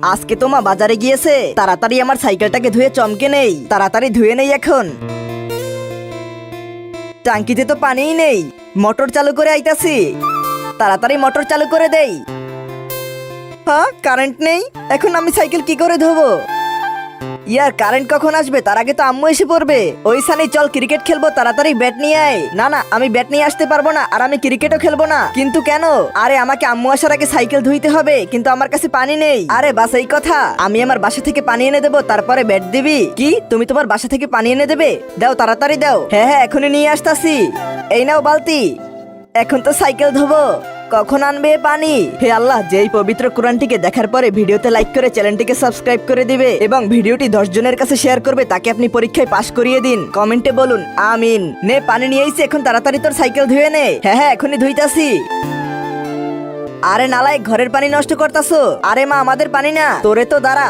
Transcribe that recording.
আজকে তো মা বাজারে গিয়েছে, তাড়াতাড়ি আমার সাইকেলটাকে ধুয়ে চমকে নেই, তাড়াতাড়ি ধুয়ে নেই এখন। টাঙ্কিতে তো পানিই নেই, মোটর চালু করে আইতাছি, তাড়াতাড়ি মোটর চালু করে দেই। হ্যাঁ, কারেন্ট নেই, এখন আমি সাইকেল কি করে ধোবো? ইয়ার কারেন্ট কখন আসবে? তার আগে তো আম্মু এসে পড়বে। ওই সানি চল ক্রিকেট খেলবো, তাড়াতাড়ি ব্যাট নিয়ে আয়। না না, আমি ব্যাট নিয়ে আসতে পারবো না, আর আমি ক্রিকেটও খেলবো না। কিন্তু কেন? আরে আমাকে আম্মু আসার আগে সাইকেল ধুইতে হবে, কিন্তু আমার কাছে পানি নেই। আরে বাস এই কথা, আমি আমার বাসা থেকে পানি এনে দেবো, তারপরে ব্যাট দিবি। কি তুমি তোমার বাসা থেকে পানি এনে দেবে? দাও তাড়াতাড়ি দাও। হ্যাঁ হ্যাঁ, এখনই নিয়ে আসতাছি। এই নাও বালতি, এখন তো সাইকেল ধোবো, কখন আনবে পানি? হে আল্লাহ, যেই পবিত্র কোরআনটিকে দেখার পরে ভিডিওতে লাইক করে চ্যানেলটিকে সাবস্ক্রাইব করে দিবে এবং ভিডিওটি 10 জনের কাছে শেয়ার করবে, তাকে আপনি পরীক্ষায় পাশ করিয়ে দিন। কমেন্টে বলুন আমিন। নে পানি নিয়ে আইছি, এখন তাড়াতাড়ি তোর সাইকেল ধুয়ে নে। হ্যাঁ হ্যাঁ, এখনই ধুইতাছি। আরে নালায়, ঘরের পানি নষ্ট করতাছো। আরে মা, আমাদের পানি না, তোরে তো দাঁড়া।